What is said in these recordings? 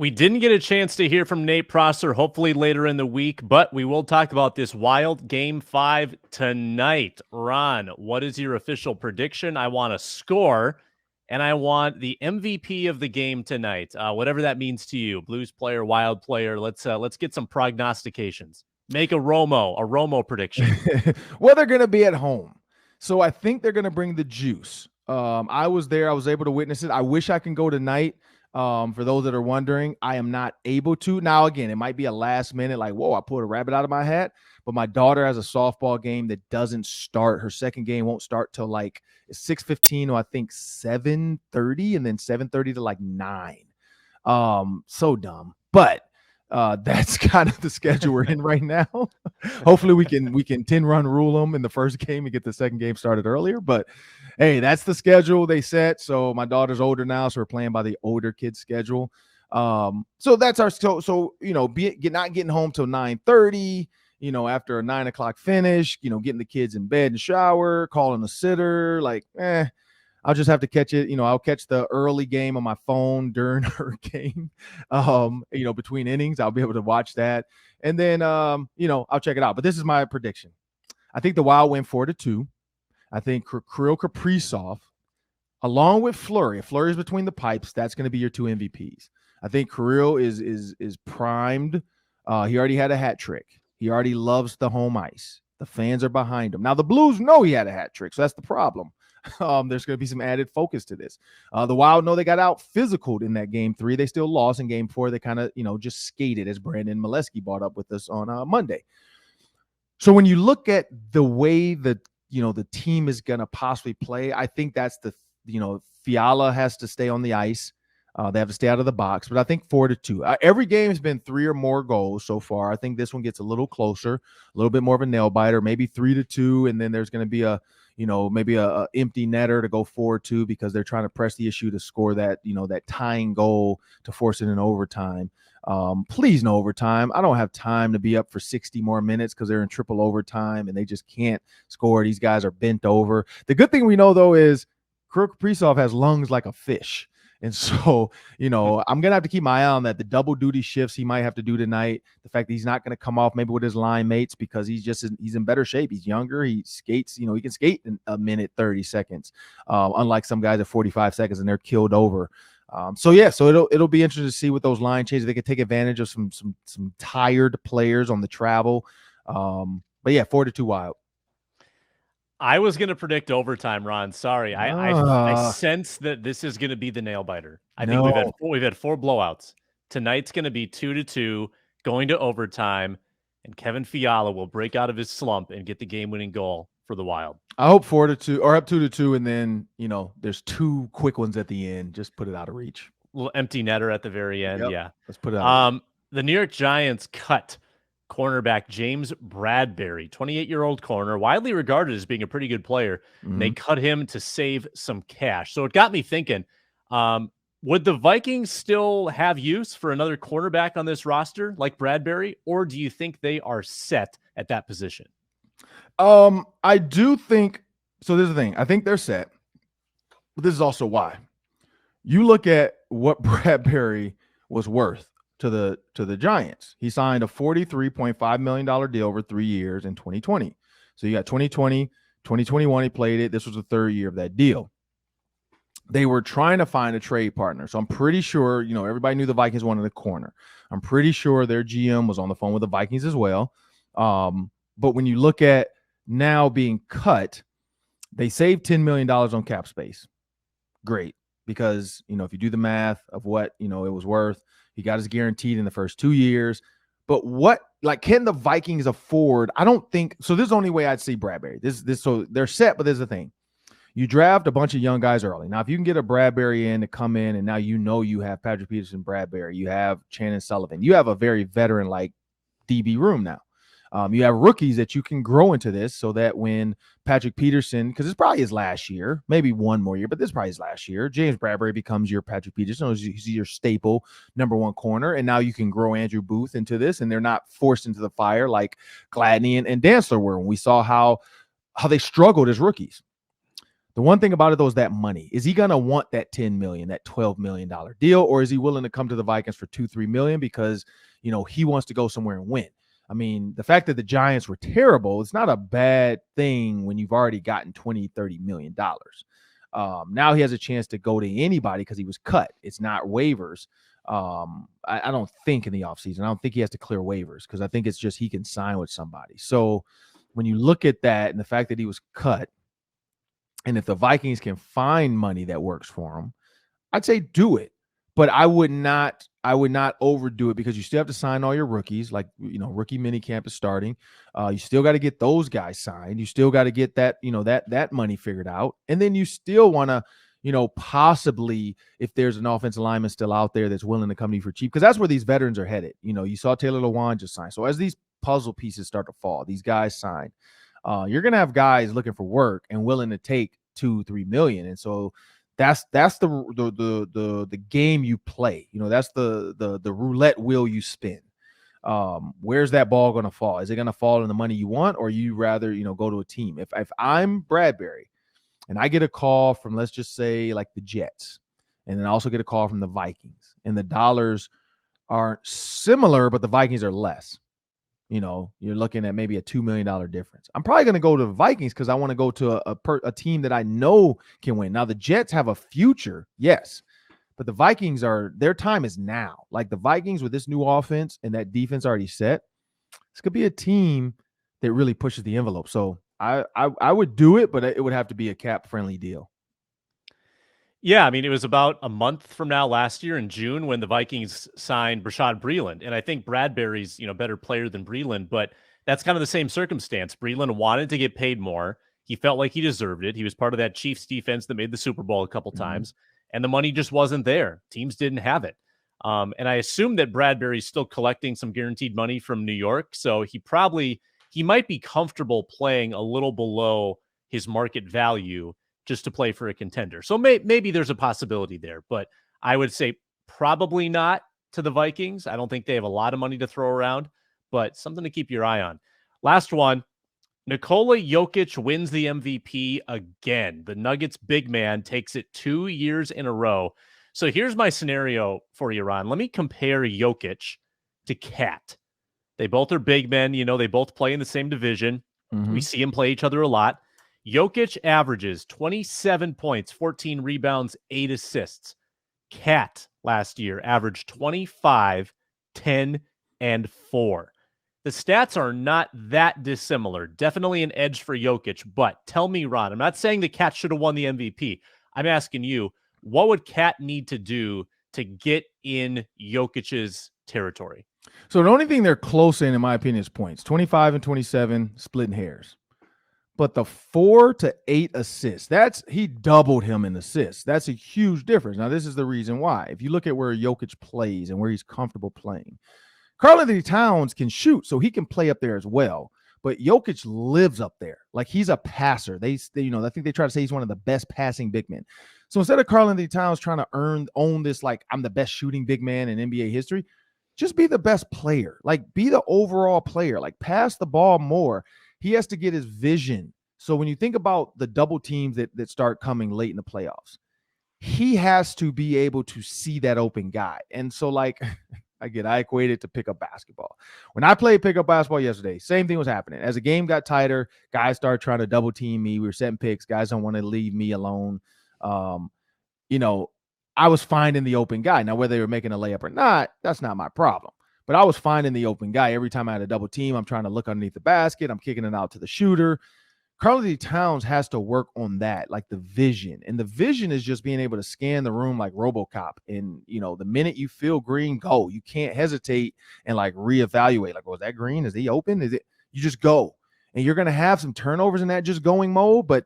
We didn't get a chance to hear from Nate Prosser, hopefully later in the week, but we will talk about this wild Game 5 tonight. Ron, what is your official prediction? I want a score, and I want the MVP of the game tonight, whatever that means to you. Blues player, Wild player. Let's get some prognostications. Make a Romo prediction. Well, they're going to be at home, so I think they're going to bring the juice. I was there. I was able to witness it. I wish I can go tonight. For those that are wondering, I am not able to. Now, again, it might be a last minute, like, whoa, I pulled a rabbit out of my hat. But my daughter has a softball game that doesn't start. Her second game won't start till like 6:15 or I think 7:30, and then 7:30 to like 9. So dumb. But that's kind of the schedule we're in right now. Hopefully we can 10-run rule them in the first game and get the second game started earlier. But hey, that's the schedule they set. So my daughter's older now, so we're playing by the older kids' schedule. So that's our not getting home till 9:30. After a 9 o'clock finish, getting the kids in bed and shower, calling a sitter, like, I'll just have to catch it. I'll catch the early game on my phone during her game. Between innings, I'll be able to watch that. And then, I'll check it out. But this is my prediction. I think the Wild win 4-2. I think Kirill Kaprizov, along with Fleury, if Fleury's between the pipes, that's going to be your two MVPs. I think Kirill is primed. He already had a hat trick. He already loves the home ice. The fans are behind him. Now, the Blues know he had a hat trick, so that's the problem. There's going to be some added focus to this. The Wild know they got out physicaled in that Game 3. They still lost in Game 4. They kind of, just skated, as Brandon Molesky brought up with us on Monday. So when you look at the way that, the team is going to possibly play, I think that's Fiala has to stay on the ice. They have to stay out of the box, but I think 4-2. Every game has been 3 or more goals so far. I think this one gets a little closer, a little bit more of a nail biter, maybe 3-2, and then there's going to be maybe a empty netter to go 4-2 because they're trying to press the issue to score that, that tying goal to force it in overtime. Please no overtime. I don't have time to be up for 60 more minutes because they're in triple overtime and they just can't score. These guys are bent over. The good thing we know, though, is Kirill Kaprizov has lungs like a fish. And so, I'm going to have to keep my eye on that. The double duty shifts he might have to do tonight. The fact that he's not going to come off maybe with his line mates because he's in better shape. He's younger. He skates, he can skate in a minute, 30 seconds. Unlike some guys at 45 seconds and they're killed over. So it'll be interesting to see what those line changes. They could take advantage of some tired players on the travel. But yeah, 4-2 Wild. I was going to predict overtime, Ron. Sorry. I sense that this is going to be the nail biter. I think we've had 4 blowouts. Tonight's going to be 2-2, going to overtime, and Kevin Fiala will break out of his slump and get the game-winning goal for the Wild. I hope 4-2 or up 2-2, and then there's 2 quick ones at the end. Just put it out of reach. A little empty netter at the very end. Yep. Yeah, let's put it out. The New York Giants cut cornerback James Bradberry, 28-year-old corner, widely regarded as being a pretty good player. Mm-hmm. And they cut him to save some cash. So it got me thinking, would the Vikings still have use for another cornerback on this roster like Bradberry, or do you think they are set at that position? I do think so. There's the thing. I think they're set, but this is also why. You look at what Bradberry was worth to the Giants. He signed a $43.5 million deal over 3 years in 2020. So you got 2020, 2021, he played it. This was the 3rd year of that deal. They were trying to find a trade partner. So I'm pretty sure, everybody knew the Vikings wanted a corner. I'm pretty sure their GM was on the phone with the Vikings as well. But when you look at now being cut, they saved $10 million on cap space. Great. Because, if you do the math of what, it was worth, he got his guaranteed in the first 2 years. But can the Vikings afford? I don't think so. This is the only way I'd see Bradberry. So they're set, but there's the thing. You draft a bunch of young guys early. Now, if you can get a Bradberry in to come in, and now you have Patrick Peterson, Bradberry, you have Shannon Sullivan, you have a very veteran-like DB room now. You have rookies that you can grow into this so that when Patrick Peterson, because it's probably his last year, maybe one more year, but this is probably his last year, James Bradberry becomes your Patrick Peterson. He's your staple number 1 corner. And now you can grow Andrew Booth into this, and they're not forced into the fire like Gladney and Dantzler were when we saw how they struggled as rookies. The one thing about it, though, is that money. Is he going to want that $10 million, that $12 million deal, or is he willing to come to the Vikings for $2-3 million because, he wants to go somewhere and win? I mean, the fact that the Giants were terrible, it's not a bad thing when you've already gotten $20-30 million. Now he has a chance to go to anybody because he was cut. It's not waivers. I don't think in the offseason. I don't think he has to clear waivers because I think it's just he can sign with somebody. So when you look at that and the fact that he was cut, and if the Vikings can find money that works for him, I'd say do it. But I would not overdo it because you still have to sign all your rookies. Like, rookie minicamp is starting. You still got to get those guys signed. You still got to get that, that money figured out. And then you still want to, possibly, if there's an offensive lineman still out there that's willing to come to you for cheap, because that's where these veterans are headed. You saw Taylor Lewan just sign. So as these puzzle pieces start to fall, these guys sign, you're going to have guys looking for work and willing to take $2-3 million. And so that's the game you play. That's the roulette wheel you spin. Where's that ball going to fall? Is it going to fall in the money you want, or you rather, go to a team? If I'm Bradbury and I get a call from, let's just say, like the Jets, and then I also get a call from the Vikings, and the dollars aren't similar, but the Vikings are less. You're looking at maybe a $2 million difference. I'm probably going to go to the Vikings because I want to go to a team that I know can win. Now, the Jets have a future, yes, but the Vikings their time is now. Like the Vikings with this new offense and that defense already set, this could be a team that really pushes the envelope. So I would do it, but it would have to be a cap-friendly deal. Yeah, I mean, it was about a month from now last year in June when the Vikings signed Rashad Breeland. And I think Bradbury's, better player than Breeland, but that's kind of the same circumstance. Breeland wanted to get paid more. He felt like he deserved it. He was part of that Chiefs defense that made the Super Bowl a couple times, and the money just wasn't there. Teams didn't have it. And I assume that Bradbury's still collecting some guaranteed money from New York. So he might be comfortable playing a little below his market value just to play for a contender. So maybe there's a possibility there, but I would say probably not to the Vikings. I don't think they have a lot of money to throw around, but something to keep your eye on. Last one, Nikola Jokic wins the MVP again. The Nuggets big man takes it 2 years in a row. So here's my scenario for you, Ron. Let me compare Jokic to Cat. They both are big men. They both play in the same division. We see them play each other a lot. Jokic averages 27 points, 14 rebounds, 8 assists. Cat last year averaged 25, 10, and 4. The stats are not that dissimilar. Definitely an edge for Jokic, but tell me, Ron, I'm not saying the Cat should have won the MVP. I'm asking you, what would Cat need to do to get in Jokic's territory? So the only thing they're close in my opinion, is points. 25 and 27, splitting hairs. But the 4 to 8 assists, he doubled him in assists. That's a huge difference. Now, this is the reason why. If you look at where Jokic plays and where he's comfortable playing, Karl-Anthony Towns can shoot, so he can play up there as well. But Jokic lives up there. Like, he's a passer. They I think they try to say he's one of the best passing big men. So instead of Karl-Anthony Towns trying to own this, like, I'm the best shooting big man in NBA history, just be the best player. Like, be the overall player. Like, pass the ball more. He has to get his vision. So when you think about the double teams that start coming late in the playoffs, he has to be able to see that open guy. And so, like, I equate it to pickup basketball. When I played pickup basketball yesterday, same thing was happening. As the game got tighter, guys started trying to double team me. We were setting picks. Guys don't want to leave me alone. I was finding the open guy. Now, whether they were making a layup or not, that's not my problem. But I was finding the open guy. Every time I had a double team, I'm trying to look underneath the basket. I'm kicking it out to the shooter. Karl-Anthony Towns has to work on that, like the vision. And the vision is just being able to scan the room like RoboCop. And, the minute you feel green, go. You can't hesitate and, like, reevaluate. Like, was that green? Is he open? Is it? You just go. And you're going to have some turnovers in that just going mode, but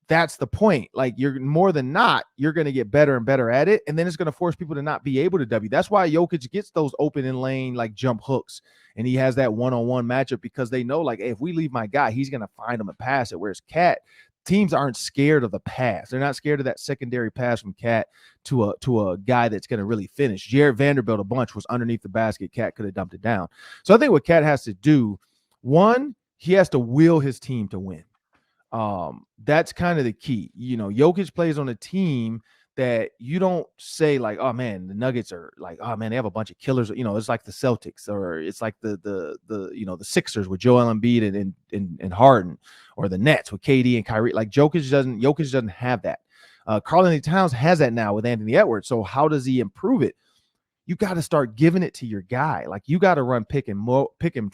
that's the point. Like, you're more than not, you're going to get better and better at it. And then it's going to force people to not be able to W. That's why Jokic gets those open in lane, like, jump hooks. And he has that one-on-one matchup because they know, like, hey, if we leave my guy, he's going to find him and pass it. Whereas Cat, teams aren't scared of the pass. They're not scared of that secondary pass from Cat to a guy that's going to really finish. Jared Vanderbilt, a bunch, was underneath the basket. Cat could have dumped it down. So I think what Cat has to do, one, he has to will his team to win. That's kind of the key. Jokic plays on a team that you don't say like, oh man, the Nuggets are like, oh man, they have a bunch of killers. It's like the Celtics, or it's like the Sixers with Joel Embiid and Harden, or the Nets with KD and Kyrie. Like Jokic doesn't have that. Karl-Anthony Towns has that now with Anthony Edwards. So how does he improve it? You got to start giving it to your guy. Like you got to run pick and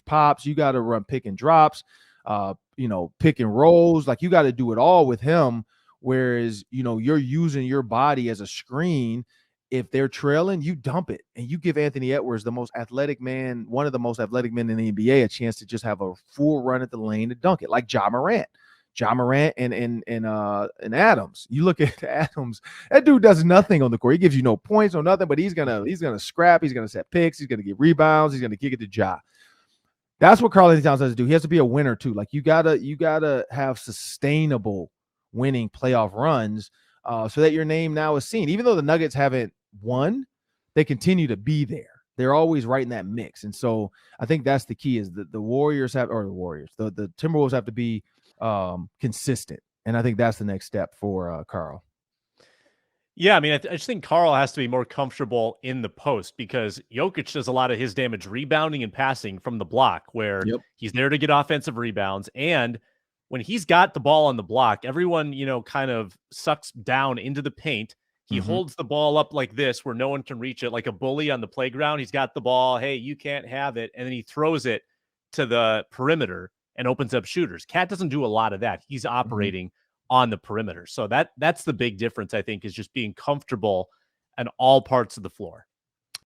pops. You got to run pick and drops, pick and rolls. Like you got to do it all with him. Whereas, you're using your body as a screen. If they're trailing, you dump it and you give Anthony Edwards, one of the most athletic men in the NBA, a chance to just have a full run at the lane to dunk it, like Ja Morant. And Adams. You look at Adams, that dude does nothing on the court. He gives you no points or nothing, but he's gonna scrap, he's gonna set picks, he's gonna get rebounds, he's gonna kick it to Ja. That's what Karl-Anthony Towns has to do. He has to be a winner too. Like you gotta have sustainable winning playoff runs, so that your name now is seen. Even though the Nuggets haven't won, they continue to be there. They're always right in that mix. And so I think that's the key, is that the Timberwolves have to be consistent. And I think that's the next step for Karl. Yeah, I mean, I just think Karl has to be more comfortable in the post, because Jokic does a lot of his damage rebounding and passing from the block, where he's there to get offensive rebounds. And when he's got the ball on the block, everyone, kind of sucks down into the paint. He holds the ball up like this where no one can reach it, like a bully on the playground. He's got the ball. Hey, you can't have it. And then he throws it to the perimeter and opens up shooters. Cat doesn't do a lot of that. He's operating on the perimeter. So that's the big difference, I think, is just being comfortable on all parts of the floor.